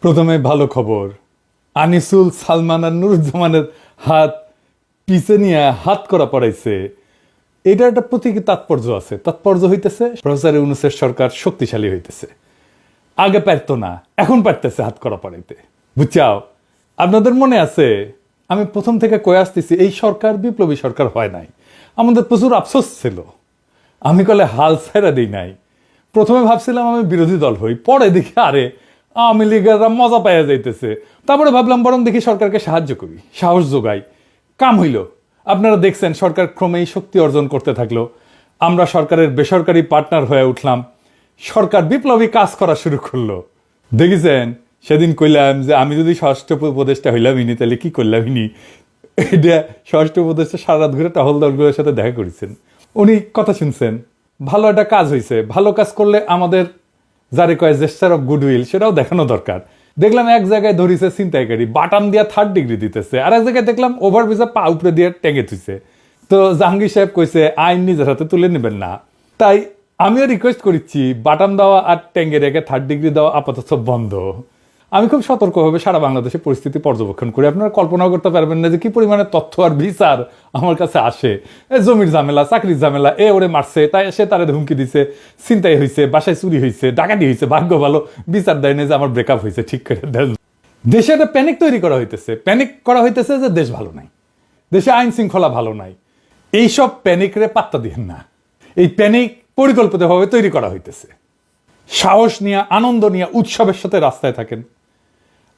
প্রথমে ভালো খবর, আনিসুল সালমান আর নুরুজ্জামানের হাত পিছে নিয়ে হাত করা পড়াইছে। এটা একটা প্রতীকী তাৎপর্য আছে। তাৎপর্য হইতেছে প্রফেসর ইউনূসের সরকার শক্তিশালী হইতেছে। আগে পারতো না, এখন পারতেছে হাত করা পড়াইতে। বুঝছাও? আপনাদের মনে আছে আমি প্রথম থেকে কয়ে আসতেছি এই সরকার বিপ্লবী সরকার হয় নাই। আমাদের প্রচুর আফসোস ছিল। আমি কলে হাল ছেড়ে দিই নাই। প্রথমে ভাবছিলাম আমি বিরোধী দল হই, পরে দেখি আরে আওয়ামী লীগেরা মজা পাইয়া যাইতেছে। তারপরে ভাবলাম বরং দেখি সরকারকে সাহায্য করি, সাহস যোগাই। কাম হইল। আপনারা দেখছেন সরকার ক্রমেই শক্তি অর্জন করতে থাকলো। আমরা সরকারের বেসরকারি পার্টনার হয়ে উঠলাম। সরকার বিপ্লবী কাজ করা শুরু করলো। দেখেছেন সেদিন কইলাম যে আমি যদি স্বরাষ্ট্র উপদেষ্টা হইলামই তাহলে কি করলামই। এটা স্বরাষ্ট্র উপদেষ্টা সারা রাত ঘুরে টহল দলগুলোর সাথে দেখা করেছেন। উনি কথা শুনছেন, ভালো একটা কাজ হয়েছে। ভালো কাজ করলে আমাদের যারে কয় জেস্টার অফ গুডউইল সেটাও দেখানো দরকার। দেখলাম এক জায়গায় ধরিছে ছিনতাইকারী, বাটাম দিয়া 3rd ডিগ্রি দিতেছে, আর এক জায়গায় দেখলাম ওভারব্রিজে পা উপরে দিয়ে টেঙে থুইছে। তো জাহাঙ্গীর সাহেব কইছে আইন নিজের হাতে তুলে নেবেন না। তাই আমিও রিকোয়েস্ট করেছি বাটাম দেওয়া আর টেঙ্গে রেখে 3rd ডিগ্রি দেওয়া আপাতত বন্ধ। আমি খুব সতর্কভাবে সারা বাংলাদেশে পরিস্থিতি পর্যবেক্ষণ করি। আপনারা কল্পনাও করতে পারবেন না যে কি পরিমাণে তথ্য আর বিচার আমার কাছে আসে। জমির ঝামেলা, চাকরির ঝামেলা, ওরে মারছে, তাই সে তারে হুমকি দিছে, ছিনতাই হয়েছে, বাসায় চুরি হয়েছে, ডাকাতি হয়েছে, ভাগ্য ভালো বিচার দেয় না যে আমার ব্রেকআপ হয়েছে, ঠিক করে দেন। দেশে একটা প্যানিক তৈরি করা হইতেছে। প্যানিক করা হইতেছে যে দেশ ভালো নাই, দেশে আইন শৃঙ্খলা ভালো নাই। এইসব প্যানিকরে পাত্তা দিবেন না। এই প্যানিক পরিকল্পিতভাবে তৈরি করা হইতেছে। সাহস নিয়ে, আনন্দ নিয়ে, উৎসবের সাথে রাস্তায় থাকেন।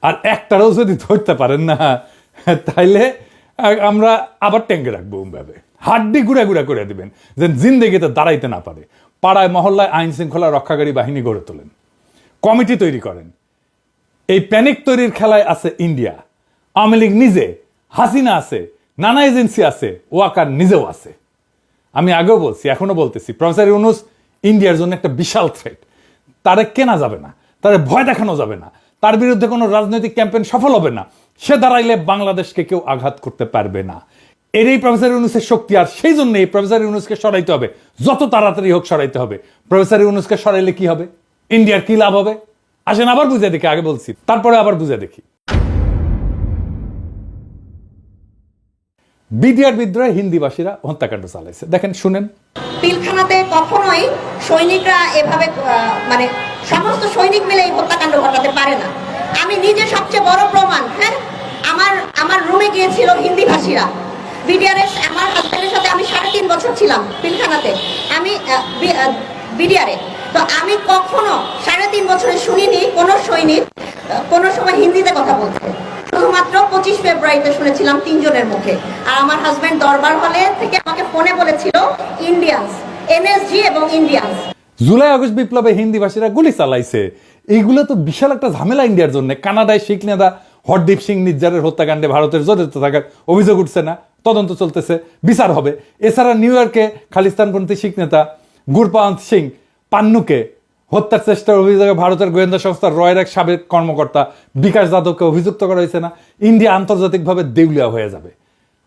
আর একটারও যদি ধরতে পারেন না তাইলে আমরা আবার ট্যাঙ্কে রাখবো। ভাবে হাড্ডি গুড়া গুড়া করে দিবেন যে জিন্দেগিতে দাঁড়াইতে না পারে। পাড়ায় মহল্লায় আইন শৃঙ্খলা রক্ষাকারী বাহিনী গড়ে তোলেন, কমিটি তৈরি করেন। এই প্যানিক তৈরির খেলায় আছে ইন্ডিয়া, আওয়ামী লীগ নিজে, হাসিনা আছে, নানা এজেন্সি আছে, ওয়াকার নিজেও আছে। আমি আগেও বলছি, এখনো বলতেছি, প্রফেসর ইউনূস ইন্ডিয়ার জন্য একটা বিশাল থ্রেট। তারে কেনা যাবে না, তারে ভয় দেখানো যাবে না, তার বিরুদ্ধে কোনো রাজনৈতিক ক্যাম্পেইন সফল হবে না। সে দাঁড়াইলে বাংলাদেশকে কেউ আঘাত করতে পারবে না। এরই প্রফেসর ইউনূসের শক্তি। আর সেই জন্য এই প্রফেসর ইউনূসকে সরাইতে হবে, যত তাড়াতাড়ি হোক সরাইতে হবে। প্রফেসর ইউনূসকে সরাইলে কি হবে? ইন্ডিয়ার কি লাভ হবে? আসেন আবার বুঝে দেখি। আগে বলছি, তারপরে আবার বুঝে দেখি। বিডিআর বিদ্রোহে হিন্দিভাষীরা হত্যাকাণ্ড চালাইছে। দেখেন, শুনেন। পিলখানাতে কখনোই সৈনিকরা এভাবে মানে সমস্ত সৈনিক মিলে এই হত্যাকাণ্ড ঘটাতে পারে না। আমি নিজে সবচেয়ে বড় প্রমাণ। হ্যাঁ, আমার রুমে গিয়েছিল হিন্দি ভাষীরা। বিডিআরের আমার হাজবেন্ডের সাথে আমি 3.5 বছর ছিলাম পিলখানাতে। আমি বিডিআরে। তো আমি কখনো 3.5 বছরে শুনিনি কোনো সৈনিক কোনো সময় হিন্দিতে কথা বলতে। শুধুমাত্র 25 ফেব্রুয়ারিতে শুনেছিলাম 3 জনের মুখে। আর আমার হাজবেন্ড দরবার হলে থেকে আমাকে ফোনে বলেছিল ইন্ডিয়ান্স, এনএসজি এবং ইন্ডিয়ান্স। জুলাই আগস্ট বিপ্লবে হিন্দিভাষীরা গুলি চালাইছে। এইগুলো তো বিশাল একটা ঝামেলা ইন্ডিয়ার জন্য। কানাডায় শিখ নেতা হরদীপ সিং নির্জারের হত্যাকাণ্ডে ভারতের জড়িত থাকার অভিযোগ উঠছে না, তদন্ত চলতেছে, বিচার হবে। এছাড়া নিউ ইয়র্কে খালিস্তানপন্থী শিখ নেতা গুরপান্ত সিং পান্নুকে হত্যার চেষ্টার অভিযোগে ভারতের গোয়েন্দা সংস্থা রয়ের এক সাবেক কর্মকর্তা বিকাশ যাদবকে অভিযুক্ত করা হয়েছে না। ইন্ডিয়া আন্তর্জাতিকভাবে দেউলিয়া হয়ে যাবে,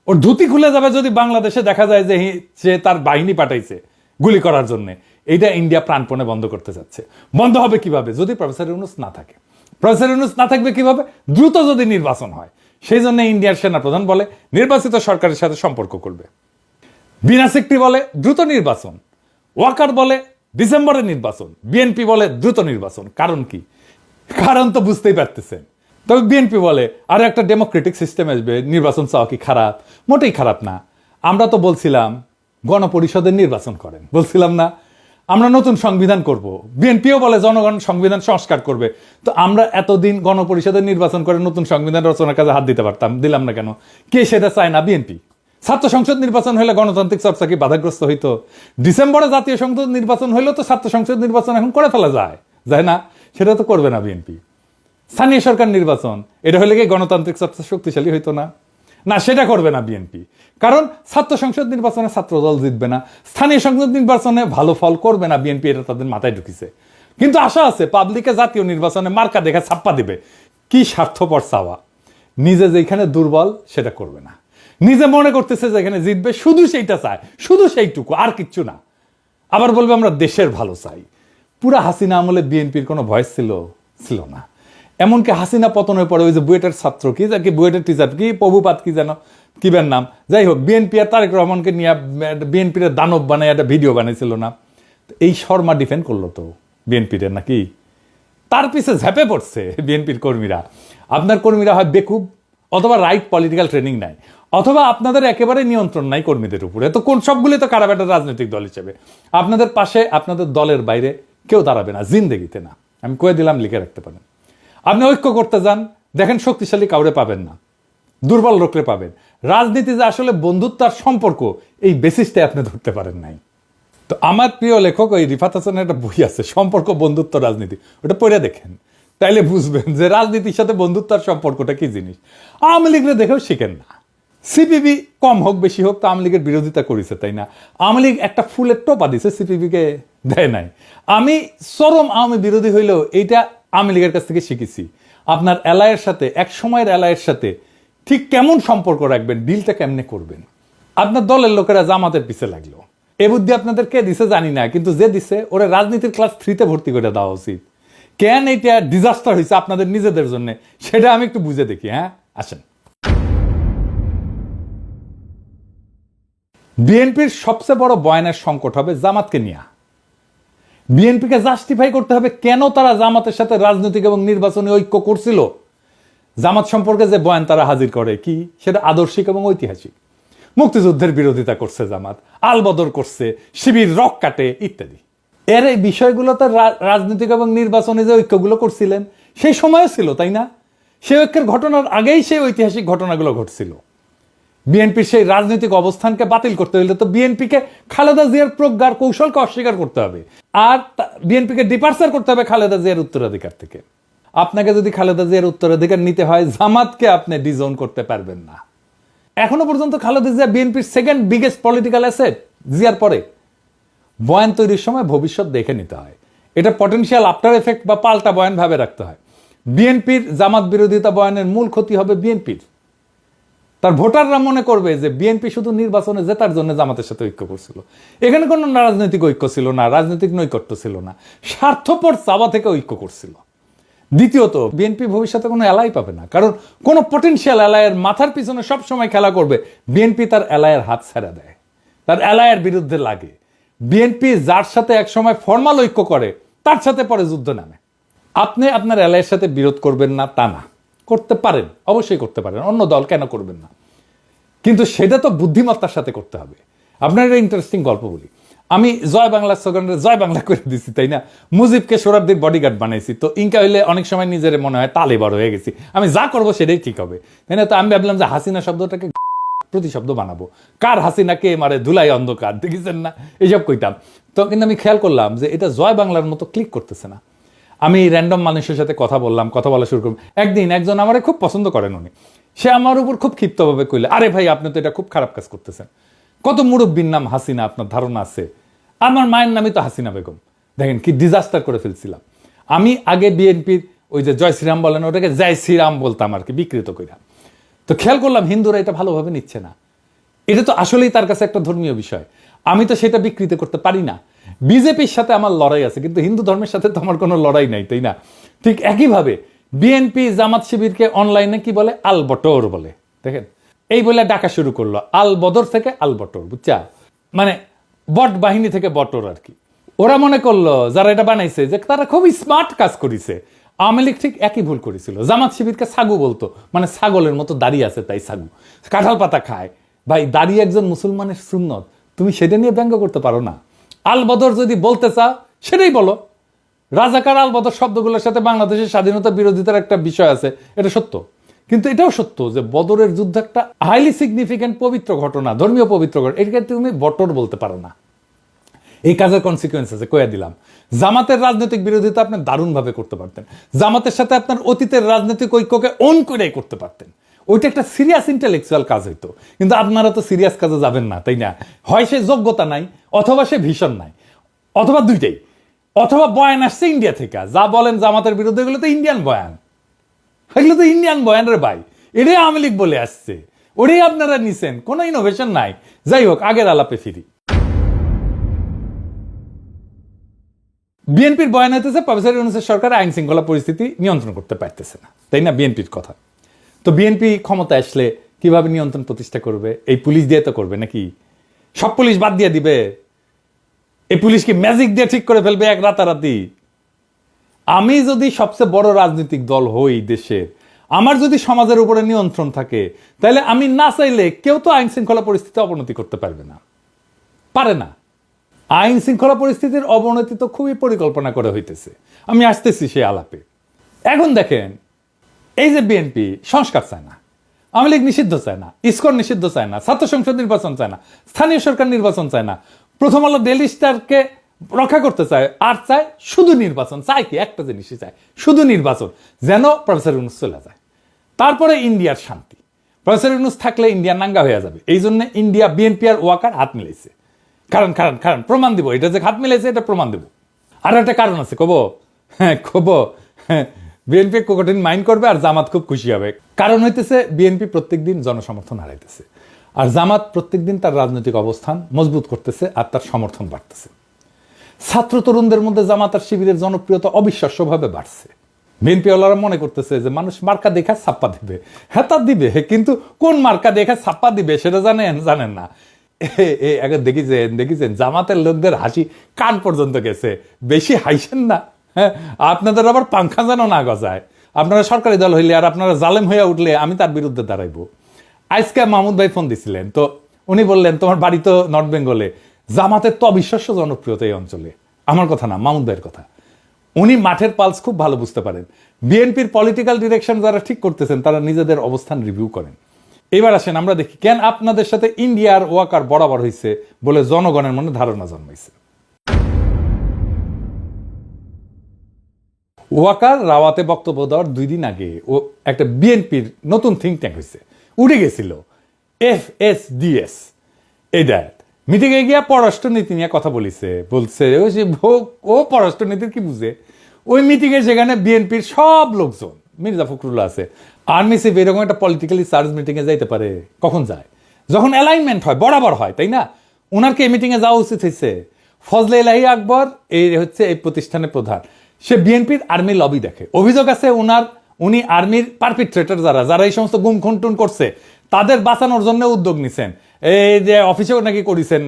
ওর ধুতি খুলে যাবে যদি বাংলাদেশে দেখা যায় যে সে তার বাহিনী পাঠাইছে গুলি করার জন্য। এইটা ইন্ডিয়া প্রাণপণে বন্ধ করতে যাচ্ছে। বন্ধ হবে কিভাবে? যদি প্রফেসর ইউনূস না থাকে। প্রফেসর ইউনূস না থাকবে কিভাবে? দ্রুত যদি নির্বাচন হয়। সেই জন্য ইন্ডিয়ার সেনাপ্রধান বলে নির্বাচিত সরকারের সাথে সম্পর্ক করবে। বিনা সিকটি বলে দ্রুত নির্বাচন। ওয়াকার বলে ডিসেম্বরে নির্বাচন। বিএনপি বলে দ্রুত নির্বাচন। কারণ কি? কারণ তো বুঝতেই পারতেছেন। তবে বিএনপি বলে আর একটা ডেমোক্রেটিক সিস্টেম আসবে, নির্বাচন চাওয়া কি খারাপ? মোটেই খারাপ না। আমরা তো বলছিলাম গণপরিষদের নির্বাচন করেন, বলছিলাম না আমরা নতুন সংবিধান করব। বিএনপিও বলে জনগণ সংবিধান সংস্কার করবে। তো আমরা এতদিন গণপরিষদের নির্বাচন করে নতুন সংবিধান রচনার কাজে হাত দিতে পারতাম, দিলাম না কেন? কে সেটা চায় না? বিএনপি। ছাত্র সংসদ নির্বাচন হলে গণতান্ত্রিক চর্চা কি বাধাগ্রস্ত হইতো? ডিসেম্বরে জাতীয় সংসদ নির্বাচন হইলেও তো ছাত্র সংসদ নির্বাচন এখন করে ফেলা যায় না? সেটা তো করবে না বিএনপি। স্থানীয় সরকার নির্বাচন, এটা হলে কি গণতান্ত্রিক চর্চা শক্তিশালী হইতো না? না, সেটা করবে না বিএনপি। কারণ ছাত্র সংসদ নির্বাচনে ছাত্র দল জিতবে না, স্থানীয় সংসদ নির্বাচনে ভালো ফল করবে না বিএনপি, এটা তাদের মাথায় ঢুকিছে। কিন্তু আশা আছে পাবলিকে জাতীয় নির্বাচনে মার্কা দেখে ছাপ্পা দিবে। কি স্বার্থপর চাওয়া! নিজে যেখানে দুর্বল সেটা করবে না, নিজে মনে করতেছে যেখানে জিতবে শুধু সেইটা চায়, শুধু সেইটুকু, আর কিচ্ছু না। আবার বলবে আমরা দেশের ভালো চাই। পুরা হাসিনা আমলে বিএনপির কোনো ভয়েস ছিল না। এমনকি হাসিনা পতনের পরে ওই যে বুয়েটের ছাত্র কি যাকে বুয়েটের টিচার কি প্রভুপাত কি যেন কিবের নাম, যাই হোক, বিএনপি আর তারেক রহমানকে নিয়ে বিএনপির দানব বানায় একটা ভিডিও বানাইছিল না, এই শর্মা ডিফেন্ড করলো তো বিএনপির নাকি, তার পিছে ঝাঁপে পড়ছে বিএনপির কর্মীরা। আপনার কর্মীরা হয় বেকুব, অথবা রাইট পলিটিক্যাল ট্রেনিং নাই, অথবা আপনাদের একেবারে নিয়ন্ত্রণ নাই কর্মীদের উপরে। তো কোন সবগুলি তো খারাপ একটা রাজনৈতিক দল হিসেবে আপনাদের পাশে আপনাদের দলের বাইরে কেউ দাঁড়াবে না জিন্দেগিতে, না, আমি কয়ে দিলাম, লিখে রাখতে পারেন। আপনি ঐক্য করতে যান, দেখেন শক্তিশালী কাউরে পাবেন না, দুর্বল লোকরে পাবেন। রাজনীতি যে আসলে বন্ধুত্ব আর সম্পর্ক, এই বেসিসটাই আপনি ধরতে পারেন নাই। তো আমার প্রিয় লেখক ওই রিফাত হাসানের একটা বই আছে, সম্পর্ক বন্ধুত্ব রাজনীতি, ওটা পড়ে দেখেন, তাইলে বুঝবেন যে রাজনীতির সাথে বন্ধুত্ব আর সম্পর্কটা কি জিনিস। আওয়ামী লীগরে দেখেও শিখেন না। সিপিবি কম হোক বেশি হোক তো আওয়ামী লীগের বিরোধিতা করেছে, তাই না? আওয়ামী লীগ একটা ফুলের টোপা দিছে, সিপিবিকে দেয় নাই। আমি চরম আওয়ামী বিরোধী হইলেও এইটা আওয়ামী লীগের কাছ থেকে শিখেছি। আপনার এলায়ের সাথে, এক সময়ের এলায়ের সাথে ঠিক কেমন সম্পর্ক রাখবেন, ডিলটা কেমনে করবেন। আপনার দলের লোকেরা জামাতের পিছে লাগলো, এ বুদ্ধি আপনাদের কে দিছে জানি না, কিন্তু যে দিছে ওরা রাজনীতির ক্লাস 3-তে ভর্তি করে দেওয়া উচিত। কেন এইটা ডিজাস্টার হয়েছে আপনাদের নিজেদের জন্য, সেটা আমি একটু বুঝে দেখি। হ্যাঁ, আসেন। বিএনপির সবচেয়ে বড় বয়ানের সংকট হবে জামাতকে নিয়ে। বিএনপিকে জাস্টিফাই করতে হবে কেন তারা জামাতের সাথে রাজনৈতিক এবং নির্বাচনী ঐক্য করছিল। জামাত সম্পর্কে যে বয়ান তারা হাজির করে কি, সেটা আদর্শিক এবং ঐতিহাসিক। মুক্তিযুদ্ধের বিরোধিতা করছে জামাত, আলবদর করছে, শিবির রক কাটে ইত্যাদি। এর এই বিষয়গুলোতে রাজনৈতিক এবং নির্বাচনী যে ঐক্যগুলো করছিলেন সেই সময়ও ছিল, তাই না? সেই ঐক্যের ঘটনার আগেই সেই ঐতিহাসিক ঘটনাগুলো ঘটছিল। বিএনপির সেই রাজনৈতিক অবস্থানকে বাতিল করতে হলে তো বিএনপিকে খালেদা জিয়ার প্রজ্ঞার কৌশলকে অস্বীকার করতে হবে, আর বিএনপিকে ডিপার্চার করতে হবে খালেদা জিয়ার উত্তরাধিকার থেকে। আপনাকে যদি খালেদা জিয়ার উত্তরাধিকার নিতে হয়, জামাতকে আপনি ডিজোন করতে পারবেন না। এখনো পর্যন্ত খালেদা জিয়া বিএনপির সেকেন্ড বিগেস্ট পলিটিক্যাল অ্যাসেট, জিয়ার পরে। বয়ান তৈরির সময় ভবিষ্যৎ দেখে নিতে হয়, এটা পটেনশিয়াল আফটার এফেক্ট বা পাল্টা বয়ান ভাবে রাখতে হয়। বিএনপির জামাত বিরোধিতা বয়ানের মূল ক্ষতি হবে বিএনপির। তার ভোটাররা মনে করবে যে বিএনপি শুধু নির্বাচনে জেতার জন্য জামাতের সাথে ঐক্য করছিল, এখানে কোনো রাজনৈতিক ঐক্য ছিল না, রাজনৈতিক নৈকট্য ছিল না, স্বার্থপর চাওয়া থেকে ঐক্য করছিল। দ্বিতীয়ত, বিএনপি ভবিষ্যতে কোনো এলাই পাবে না, কারণ কোন পটেনশিয়াল এলায়ের মাথার পিছনে সবসময় খেলা করবে বিএনপি, তার এলায়ের হাত ছেড়ে দেয়, তার এলায়ের বিরুদ্ধে লাগে। বিএনপি যার সাথে একসময় ফর্মাল ঐক্য করে তার সাথে পরে যুদ্ধ নামে। আপনি আপনার এলায়ের সাথে বিরোধ করবেন না তা না, করতে পারেন, অবশ্যই করতে পারেন, অন্য দল কেন করবেন না, কিন্তু সেটা তো বুদ্ধিমত্তার সাথে করতে হবে। আপনার একটা ইন্টারেস্টিং গল্প বলি। আমি জয় বাংলা স্লোগানের জয় বাংলা করে দিছি, তাই না? মুজিবকে সোহরাওয়ার্দীর বডিগার্ড বানাইছি, তো ইনকা হইলে অনেক সময় নিজের মনে হয় তালে বড় হয়ে গেছি, আমি যা করবো সেটাই ঠিক হবে, তাই না? তো আমি ভাবলাম যে হাসিনা শব্দটাকে প্রতিশব্দ বানাবো, কার হাসিনা কে মারে ধুলাই অন্ধকার, দেখেছেন না, এইসব কইতাম। তো কিন্তু আমি খেয়াল করলাম যে এটা জয় বাংলার মতো ক্লিক করতেছে না। আমি র্যান্ডম মানুষের সাথে কথা বললাম, কথা বলা শুরু করলাম। একদিন একজন আমারে খুব পছন্দ করেন, উনি, সে আমার উপর খুব ক্ষিপ্তভাবে কইলে, আরে ভাই আপনি তো এটা খুব খারাপ কাজ করতেছেন, কত মুরব্বীর নাম হাসিনা, আপনার ধারণা আছে? আমার মায়ের নামই তো হাসিনা বেগম। দেখেন কি ডিজাস্টার করে ফেলছিলাম। আমি আগে বিএনপির ওই যে জয় শ্রীরাম বলেন, ওটাকে জয় শ্রীরাম বলতাম আর কি, বিকৃত কইরা। তো খেয়াল করলাম হিন্দুরা এটা ভালোভাবে নিচ্ছে না, এটা তো আসলেই তার কাছে একটা ধর্মীয় বিষয়, আমি তো সেটা বিকৃত করতে পারি না। বিজেপির সাথে আমার লড়াই আছে, কিন্তু হিন্দু ধর্মের সাথে তো আমার কোনো লড়াই নাই, তাই না? ঠিক একইভাবে বিএনপি জামাত শিবিরকে অনলাইনে কি বলে, আল বটর বলে। দেখেন, এই বলে ডাকা শুরু করলো, আল বদর থেকে আল বটর, বুঝছা? মানে বট বাহিনী থেকে বটর আর কি। ওরা মনে করলো যারা এটা বানাইছে যে তারা খুবই স্মার্ট কাজ করেছে। আওয়ামী লীগ ঠিক একই ভুল করেছিল, জামাত শিবিরকে ছাগু বলতো, মানে ছাগলের মতো দাঁড়িয়ে আছে তাই ছাগু, কাঁঠাল পাতা খায়। ভাই, দাঁড়িয়ে একজন মুসলমানের সুন্নত, তুমি সেটা নিয়ে ব্যঙ্গ করতে পারো না। আল বদর যদি বলতে চাও সেটাই বলো। রাজাকার আল বদর শব্দগুলোর সাথে বাংলাদেশের স্বাধীনতা বিরোধিতার একটা বিষয় আছে, এটা সত্য। কিন্তু এটাও সত্য যে বদরের যুদ্ধ একটা হাইলি সিগনিফিক্যান্ট পবিত্র ঘটনা, ধর্মীয় পবিত্র ঘটনা, এটাকে তুমি বটর বলতে পারো না। এই কাজের কনসিকুয়েন্স আছে, কয়ে দিলাম। জামাতের রাজনৈতিক বিরোধিতা আপনি দারুণভাবে করতে পারতেন, জামাতের সাথে আপনার অতীতের রাজনৈতিক ঐক্যকে অন করে করতে পারতেন, ওইটা একটা সিরিয়াস ইন্টেলেকচুয়াল কাজ হইতো। কিন্তু আপনারা তো সিরিয়াস কাজে যাবেন না, তাই না? হয় সে যোগ্যতা নাই, অথবা সে ভীষণ নাই, অথবা দুইটাই, অথবা বয়ান আসছে ইন্ডিয়া থেকে, যা বলেন জামাতের বিরুদ্ধে, এগুলো তো ইন্ডিয়ান বয়ান, এগুলো তো ইন্ডিয়ান বয়ান রে ভাই, এটাই আওয়ামী লীগ বলে আসছে, ওটাই আপনারা নিছেন, কোনো ইনোভেশন নাই। যাই হোক, আগের আলাপে ফিরি। বিএনপির বয়ান হইতেছে প্রফেসর ইউনূসের সরকার আইন শৃঙ্খলা পরিস্থিতি নিয়ন্ত্রণ করতে পারতেছে না, তাই না? বিএনপির কথা। তো বিএনপি ক্ষমতা আসলে কিভাবে নিয়ন্ত্রণ প্রতিষ্ঠা করবে? এই পুলিশ দিয়ে তো করবে নাকি? সব পুলিশ বাদ দিয়ে দিবে? এই পুলিশ কি ম্যাজিক দিয়ে ঠিক করে ফেলবে এক রাতারাতি? আমি যদি সবচেয়ে বড় রাজনৈতিক দল হই দেশের, আমার যদি সমাজের উপরে নিয়ন্ত্রণ থাকে, তাহলে আমি না চাইলে কেউ তো আইন শৃঙ্খলা পরিস্থিতি অবনতি করতে পারবে না, পারে না। আইন শৃঙ্খলা পরিস্থিতির অবনতি তো খুবই পরিকল্পনা করে হইতেছে। আমি আসতেছি সেই আলাপে। এখন দেখেন, এই যে বিএনপি সংস্কার চায় না, আওয়ামী লীগ নিষিদ্ধ চায় না, ইসকন নিষিদ্ধ চায় না, ছাত্র সংসদ নির্বাচন চায় না, স্থানীয় সরকার নির্বাচন চায় না, প্রথম আলো ডেইলি স্টারকে রক্ষা করতে চায়, আর চায় শুধু নির্বাচন। চায় কি? একটা জিনিসই চায়, শুধু নির্বাচন, যেন প্রফেসর ইউনূস চলে যায়। তারপরে ইন্ডিয়ার শান্তি। প্রফেসর ইউনূস থাকলে ইন্ডিয়া নাঙ্গা হয়ে যাবে, এই জন্য ইন্ডিয়া বিএনপি আর ওয়াকার হাত মিলাইছে। কারণ কারণ কারণ প্রমাণ দিব, এটা যে হাত মিলাইছে এটা প্রমাণ দেব। আর একটা কারণ আছে, কব বিএনপি কঠিন মাইন্ড করবে আর জামাত খুব খুশি হবে। কারণ হইতেছে বিএনপি প্রত্যেকদিন জনসমর্থন হারাইতেছে, আর জামাত প্রত্যেকদিন তার রাজনৈতিক অবস্থান মজবুত করতেছে আর তার সমর্থন বাড়তেছে। ছাত্র তরুণদের মধ্যে জামাত আর শিবিরের জনপ্রিয়তা অবিশ্বাস্যভাবে বাড়ছে। বিএনপি ওয়ালারা মনে করতেছে যে মানুষ মার্কা দেখা ছাপ্পা দিবে। হ্যাঁ, তা দিবে, কিন্তু কোন মার্কা দেখা ছাপ্পা দিবে সেটা জানেন না। আগে দেখেছেন জামাতের লোকদের হাসি কান পর্যন্ত গেছে। বেশি হাসেন না, হ্যাঁ, আপনাদের আবার পাংখা যেন না গজায়। আপনারা সরকারি দল হইলে আর আপনারা জালেম হয়ে উঠলে আমি তার বিরুদ্ধে দাঁড়াইবো। আজকে মাহমুদ ভাই ফোন দিছিলেন, তো উনি বললেন তোমার বাড়ি তো নর্থ বেঙ্গলে, জামাতের তো অবিশ্বাস্য জনপ্রিয়তা এই অঞ্চলে। আমার কথা না, মাহমুদ ভাইয়ের কথা। উনি মাঠের পালস খুব ভালো বুঝতে পারেন। বিএনপির পলিটিক্যাল ডিরেকশন যারা ঠিক করতেছেন তারা নিজেদের অবস্থান রিভিউ করেন। এবার আসেন আমরা দেখি কেন আপনাদের সাথে ইন্ডিয়ার ওয়াকার বরাবর হয়েছে বলে জনগণের মনে ধারণা জন্মাইছে। ওয়াকার রাওয়াতে বক্তব্য দেওয়ার 2 দিন আগে ও একটা বিএনপির নতুন থিঙ্ক ট্যাঙ্ক হয়েছে, উঠে গেছিল FSDS। এইটা মিটিংয়ে গিয়া পররাষ্ট্রনীতি নিয়ে কথা বলছে ও পররাষ্ট্রনীতির কি বুঝে? ওই মিটিংয়ে সেখানে বিএনপির সব লোকজন, মির্জা ফখরুল্লাহ আছে, আর্মি চিফ এরকম একটা পলিটিক্যালি চার্জ মিটিংয়ে যাইতে পারে? কখন যায়? যখন অ্যালাইনমেন্ট হয়, বরাবর হয়, তাই না? ওনার কি এই মিটিংয়ে যাওয়া উচিত হয়েছে? ফজলে ইলাহি আকবর এই হচ্ছে এই প্রতিষ্ঠানের প্রধান, সে বিএনপির আর্মি লবি দেখে। অভিযোগ আছে উনি আর্মির পারপিট্রেটর যারা এই সমস্ত গুম খুন করছে তাদের বাঁচানোর জন্য উদ্যোগ নিছেন। এই যে অফিসেও নাকি করেছেন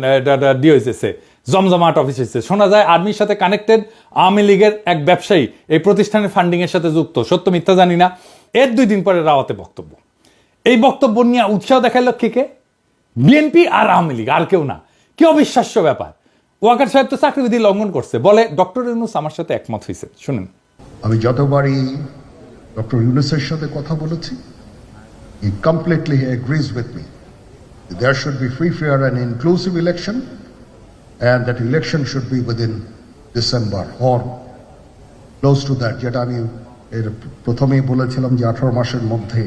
ডিওএসএসে, জমজমাট অফিস হয়েছে। শোনা যায় আর্মির সাথে কানেক্টেড আওয়ামী লীগের এক ব্যবসায়ী এই প্রতিষ্ঠানের ফান্ডিং এর সাথে যুক্ত। সত্য মিথ্যা জানি না। এর 2 দিন পরে রাওয়াতে বক্তব্য। এই বক্তব্য নিয়ে উৎসাহ দেখাইল কে? বিএনপি আর আওয়ামী লীগ, আর কেউ না। কি অবিশ্বাস্য ব্যাপার! ওয়াকার সাহেব তো চাকরিবিধি লঙ্ঘন করছে, বলে ডক্টর ইউনূস আমার সাথে একমত হয়েছে। শুনেন, আমি যতবারই ডক্টর ইউনূসের সাথে কথা বলেছি, he completely agrees with me. There should be free, fair and inclusive election, and that election should be within December or close to that. যেটা আমি এর প্রথমেই বলেছিলাম যে 18 মাসের মধ্যে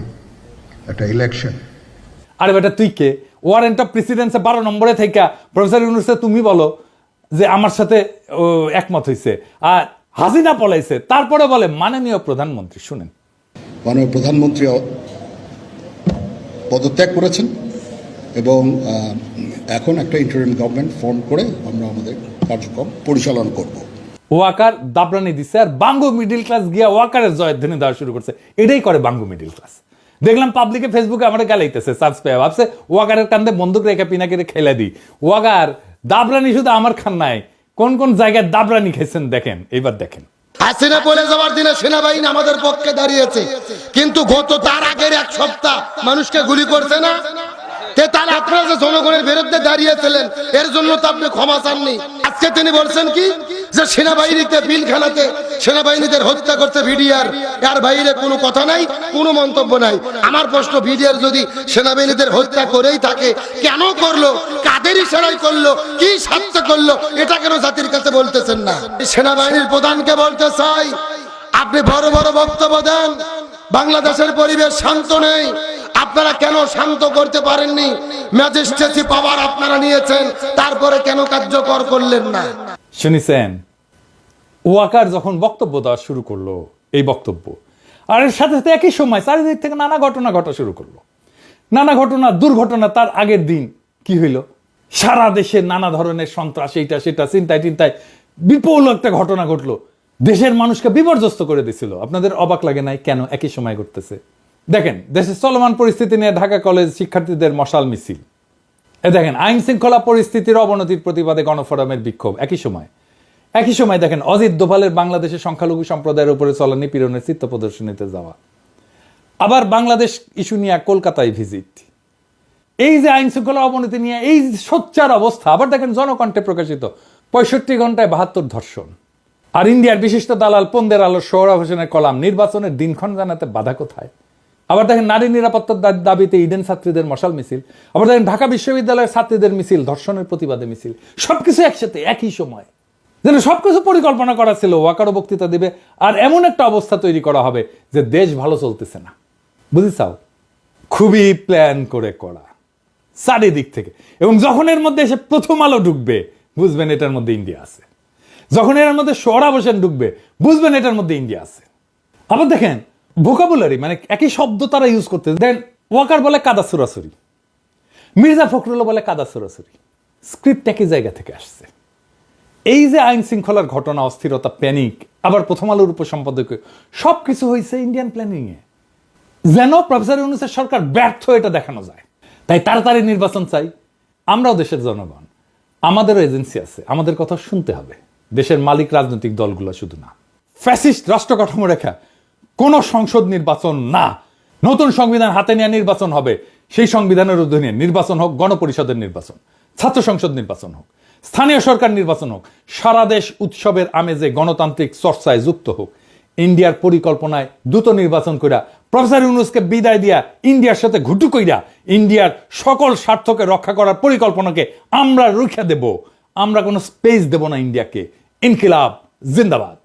একটা ইলেকশন। আরে বেটা তুই কে? ওয়ারেন্ট অফ প্রেসিডেন্সে 12 নম্বরে থেকে প্রফেসর ইউনূসে তুমি বলো যে আমার সাথে একমত হয়েছে, আর হাসিনা পলাইছে, তারপরে বলে মাননীয় প্রধানমন্ত্রী। শুনেন, মাননীয় প্রধানমন্ত্রী পদত্যাগ করেছেন এবং এখন একটা ইন্টারিম গভর্নমেন্ট ফর্ম করে আমরা আমাদের কার্যক্রম পরিচালনা করব। ওয়াকার দাবরানি দিচ্ছে, আর বাঙ্গু মিডিল ক্লাস গিয়া ওয়াকারের জয়ধ্বনি দেওয়া শুরু করছে। এটাই করে বাঙ্গু মিডিল ক্লাস। দেখলাম পাবলিকে ফেসবুকে আমার গালাইতেছে, চার্জ পেয়ে ভাবছে ওয়াকারের কান্দে বন্দুক রেখে পিনাকে খেলে দিই। ওয়াকার দাবরানি শুধু আমার খান নাই, কোন কোন জায়গায় দাবরানি খেয়েছেন দেখেন, এবার দেখেন। হাসিনা বলে যাওয়ার দিনে সেনাবাহিনী আমাদের পক্ষে দাঁড়িয়েছে, কিন্তু গত তার আগের 1 সপ্তাহ মানুষকে গুলি করছে না? তাহলে আপনারা যে জনগণের বিরুদ্ধে দাঁড়িয়েছিলেন এর জন্য তো আপনি ক্ষমা চাননি। আজকে তিনি বলছেন কি যে সেনাবাহিনীতে পিলখানাতে সেনাবাহিনীদের হত্যা করছে বিডিআর, এর বাইরে কোনো কথা নাই, কোনো মন্তব্য নাই। আমার প্রশ্ন, বিডিআর যদি সেনাবাহিনীদের হত্যা করেই থাকে, কেন করলো? কাদের ইশারায় করলো? কি স্বার্থে করলো? এটা কেন জাতির কাছে বলতেছেন না? সেনাবাহিনীর প্রধানকে বলতে চাই, আপনি বড় বড় বক্তব্য দেন, বাংলাদেশের পরিবেশ শান্ত নেই, আপনারা কেন শান্ত করতে পারেননি? ম্যাজিস্ট্রেসি পাওয়ার আপনারা নিয়েছেন, তারপরে কেন কার্যকর করলেন না? শুনেছেন, ওয়াকার যখন বক্তব্য দেওয়া শুরু করলো, এই বক্তব্য, আর এর সাথে সাথে একই সময় চারিদিক থেকে নানা ঘটনা ঘটা শুরু করলো। নানা ঘটনা, দুর্ঘটনা। তার আগের দিন কি হইল? সারা দেশে নানা ধরনের সন্ত্রাস, এইটা সেটা, চিন্তায় বিপুল একটা ঘটনা ঘটলো, দেশের মানুষকে বিপর্যস্ত করে দিছিল। আপনাদের অবাক লাগে নাই কেন একই সময় ঘটতেছে? দেখেন, দেশের চলমান পরিস্থিতি নিয়ে ঢাকা কলেজ শিক্ষার্থীদের মশাল মিছিল, দেখেন আইন শৃঙ্খলা পরিস্থিতির অবনতির প্রতিবাদে গণফোরামের বিক্ষোভ, একই সময় দেখেন অজিত দোভালের বাংলাদেশের সংখ্যালঘু সম্প্রদায়ের উপরে চলা নিপীড়নের চিত্র প্রদর্শনীতে যাওয়া, আবার বাংলাদেশ ইস্যু নিয়ে কলকাতায় ভিজিট। এই যে আইন শৃঙ্খলা অবনতি নিয়ে এই সোচ্চার অবস্থা, আবার দেখেন জনকণ্ঠে প্রকাশিত 65 ঘন্টায় 72 ধর্ষণ। আর ইন্ডিয়ার বিশিষ্ট দালাল পন্দের আলোর সোহরাব হোসেনের কলাম, নির্বাচনের দিনক্ষণ জানাতে বাধা কোথায়। আবার দেখেন নারী নিরাপত্তার দাবিতে ইডেন ছাত্রীদের মশাল মিছিল, আবার দেখেন ঢাকা বিশ্ববিদ্যালয়ের ছাত্রীদের মিছিল, ধর্ষণের প্রতিবাদে মিছিল, সবকিছু একসাথে একই সময়। যেন সবকিছু পরিকল্পনা করা ছিল, ওয়াকারও বক্তৃতা দিবে আর এমন একটা অবস্থা তৈরি করা হবে যে দেশ ভালো চলতেছে না। বুঝিছাও? খুবই প্ল্যান করে করা চারিদিক থেকে। এবং যখন এর মধ্যে এসে প্রথম আলো ঢুকবে, বুঝবেন এটার মধ্যে ইন্ডিয়া আছে। যখন এর মধ্যে সোহরাব হোসেন ঢুকবে, বুঝবেন এটার মধ্যে ইন্ডিয়া আছে। আবার দেখেন ভোকাবুলারি, মানে একই শব্দ তারা ইউজ করতে দেন। ওয়াকার বলে কাদা সুরাসুরি, মির্জা ফখরুল বলে কাদা সুরাসুরি, স্ক্রিপ্ট একই জায়গা থেকে আসছে। এই যে আইন শৃঙ্খলার ঘটনা, অস্থিরতা, প্যানিক, আবার প্রথম আলোর উপসম্পাদকীয়, সবকিছু হয়েছে ইন্ডিয়ান প্ল্যানিং এ, যেন প্রফেসর ইউনূসের সরকার ব্যর্থ এটা দেখানো যায়। তাই তাড়াতাড়ি নির্বাচন চাই। আমরাও দেশের জনগণ, আমাদেরও এজেন্সি আছে, আমাদের কথা শুনতে হবে। দেশের মালিক রাজনৈতিক দলগুলো শুধু না। ফ্যাসিস্ট রাষ্ট্র কাঠামো রেখা কোন সংসদ নির্বাচন না, নতুন সংবিধান হাতে নিয়ে নির্বাচন হবে। সেই সংবিধানের অধীনে নির্বাচন হোক, গণপরিষদের নির্বাচন, ছাত্র সংসদ নির্বাচন হোক, স্থানীয় সরকার নির্বাচন হোক, সারা দেশ উৎসবের আমেজে গণতান্ত্রিক চর্চায় যুক্ত হোক। ইন্ডিয়ার পরিকল্পনায় দ্রুত নির্বাচন কইরা প্রফেসর ইউনূসকে বিদায় দিয়া ইন্ডিয়ার সাথে ঘুটু কইরা ইন্ডিয়ার সকল স্বার্থকে রক্ষা করার পরিকল্পনাকে আমরা রুখে দেব। আমরা কোনো স্পেস দেব না ইন্ডিয়াকে। ইনকিলাব জিন্দাবাদ।